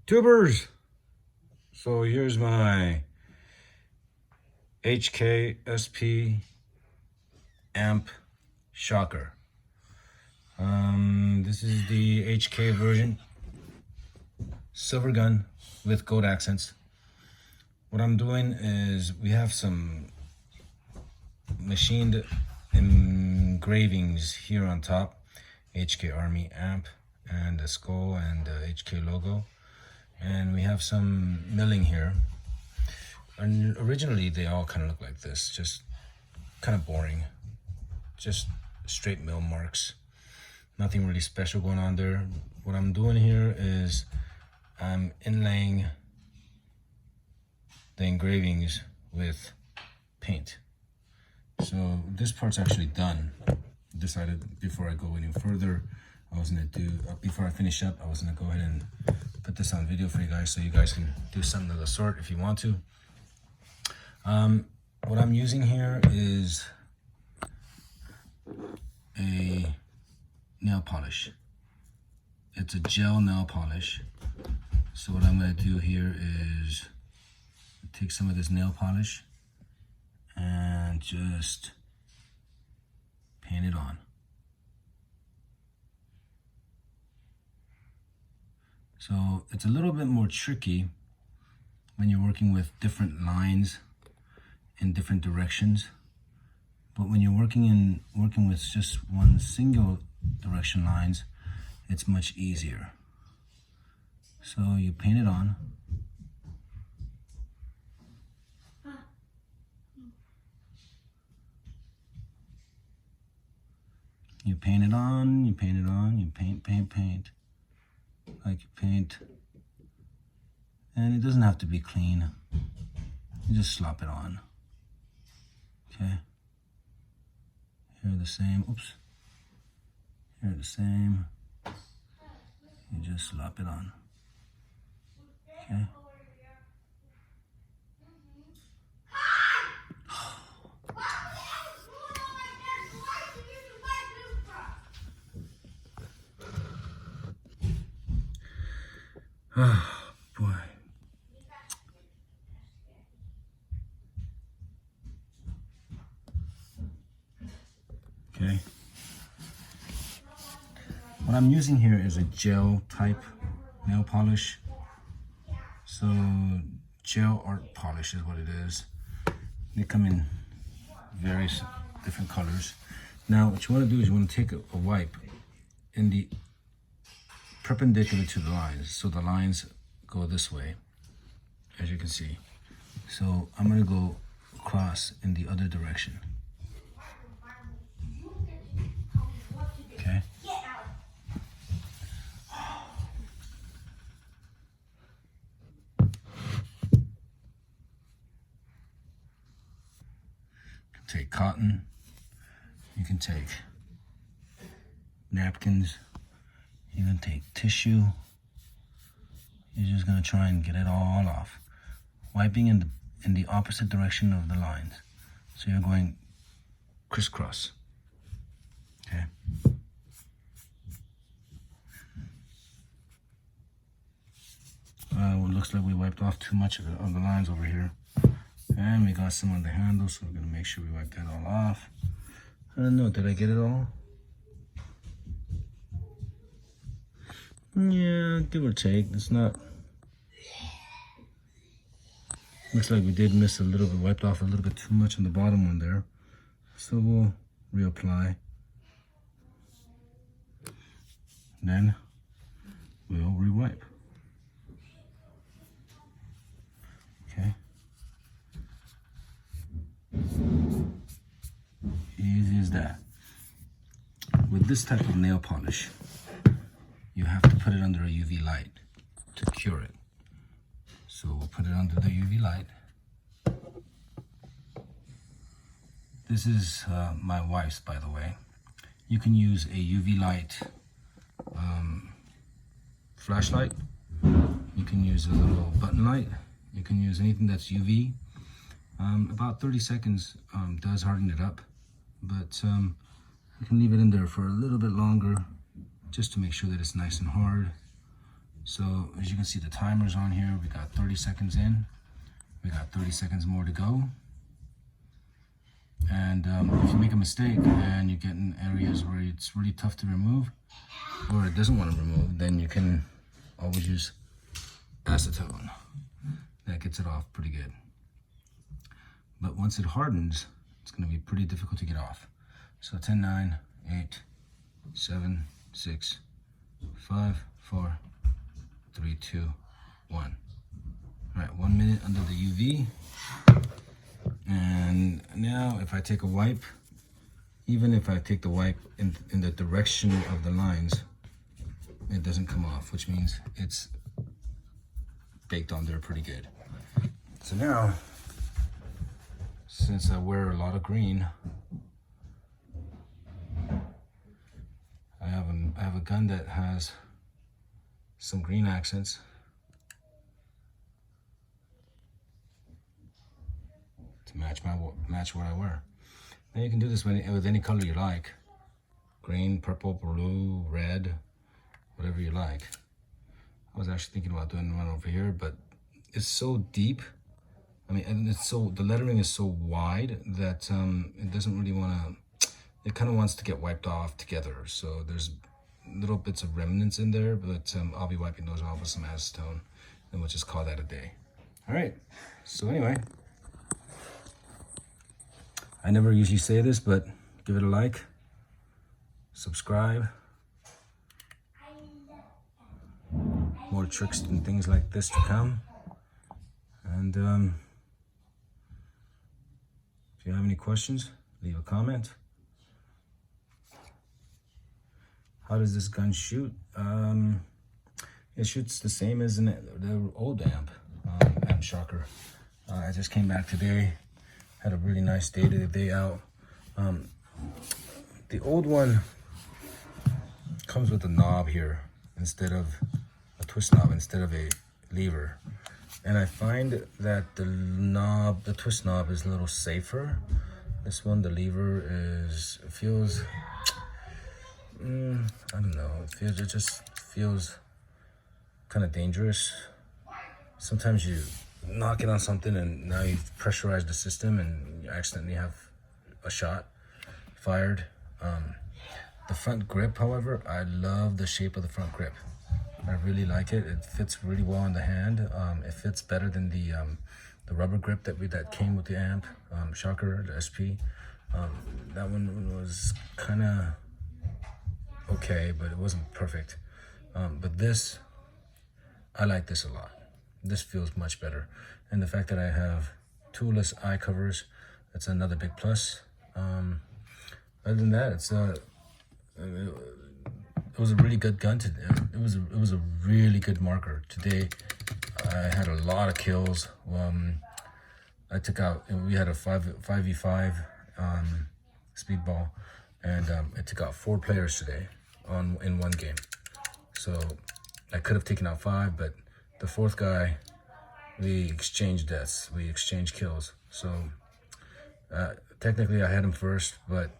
Tubers! So here's my HKSP amp shocker. This is the HK version, silver gun with gold accents. What I'm doing is we have some machined engravings here on top, HK Army amp and the skull and the HK logo, and we have some milling here. And originally they all kind of look like this, just kind of boring, just straight mill marks, nothing really special going on there. What I'm doing here is I'm inlaying the engravings with paint. So this part's actually done. Decided before I go any further, I was gonna do, before I finish up, I was gonna go ahead and put this on video for you guys so you guys can do something of the sort if you want to. What I'm using here is a nail polish. It's a gel nail polish. So what I'm gonna do here is take some of this nail polish and just paint it on. So it's a little bit more tricky when you're working with different lines in different directions, but when you're working with just one single direction lines, it's much easier. So you paint it on. You paint it on, you paint it on, you paint, like you paint. And it doesn't have to be clean. You just slop it on. Okay. Here the same, oops. Here the same. You just slop it on. Okay. Oh boy. Okay. What I'm using here is a gel type nail polish. So gel art polish is what it is. They come in various different colors. Now what you want to do is you want to take a wipe in the perpendicular to the lines, so the lines go this way, as you can see. So I'm going to go across in the other direction. Okay. You can take cotton, you can take napkins, you can take tissue. You're just gonna try and get it all off, wiping in the opposite direction of the lines. So you're going crisscross. Okay. Well, it looks like we wiped off too much of the lines over here, and we got some on the handle, so we're gonna make sure we wipe that all off. I don't know, did I get it all? Yeah, give or take. It's not. Looks like we did miss a little bit, wiped off a little bit too much on the bottom one there. So we'll reapply. Then we'll rewipe. Okay. Easy as that. With this type of nail polish, you have to put it under a UV light to cure it. So we'll put it under the UV light. This is my wife's, by the way. You can use a UV light flashlight. You can use a little button light. You can use anything that's UV. About 30 seconds does harden it up, but you can leave it in there for a little bit longer just to make sure that it's nice and hard. So as you can see, the timer's on here. We got 30 seconds in. We got 30 seconds more to go. And if you make a mistake and you get in areas where it's really tough to remove, or it doesn't want to remove, then you can always use acetone. That gets it off pretty good. But once it hardens, it's going to be pretty difficult to get off. So 10, 9, 8, 7, 6, 5, 4, 3, 2, 1. All right, 1 minute under the UV. And now if I take a wipe, even if I take the wipe in the direction of the lines, it doesn't come off, which means it's baked on there pretty good. So now, since I wear a lot of green, I have a gun that has some green accents. To match what I wear. Now you can do this with any color you like. Green, purple, blue, red, whatever you like. I was actually thinking about doing one over here, but it's so deep. I mean, and the lettering is so wide that it doesn't really want to, it kind of wants to get wiped off together. So there's little bits of remnants in there, but I'll be wiping those off with some acetone, and we'll just call that a day. All right, so anyway, I never usually say this, but give it a like, subscribe. More tricks and things like this to come. And if you have any questions, leave a comment. How does this gun shoot? It shoots the same as the old amp shocker. I just came back today. Had a really nice day out. The old one comes with a knob here instead of a twist knob, instead of a lever. And I find that the twist knob is a little safer. This one, the lever feels, I don't know, it just feels kind of dangerous. Sometimes you knock it on something and now you pressurize the system and you accidentally have a shot fired. The front grip, however, I love the shape of the front grip. I really like it. It fits really well in the hand. It fits better than the rubber grip that came with the amp shocker, the SP. That one was kind of okay, but it wasn't perfect. But this, I like this a lot. This feels much better. And the fact that I have toolless eye covers, that's another big plus. Other than that, it was a really good gun today. It was a really good marker. Today, I had a lot of kills. I took out, we had a 5v5 speedball, and I took out 4 players today in one game. So I could have taken out 5, but the 4th guy, we exchanged deaths, we exchanged kills. So technically I had him first, but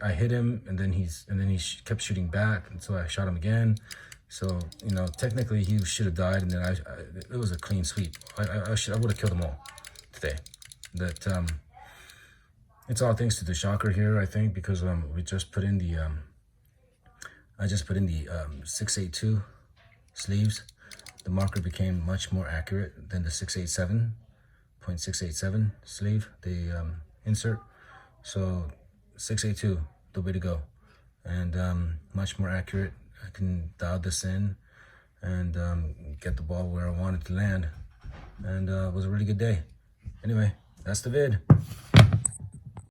I hit him, and then he kept shooting back, and so I shot him again. So technically he should have died, and then it was a clean sweep. I would have killed them all today. That it's all thanks to the shocker here, I think, because we just put in the I just put in the 682 sleeves. The marker became much more accurate than the 687.687 sleeve, the insert. So 682, the way to go, and much more accurate. I can dial this in and get the ball where I wanted to land, and it was a really good day. Anyway, that's the vid.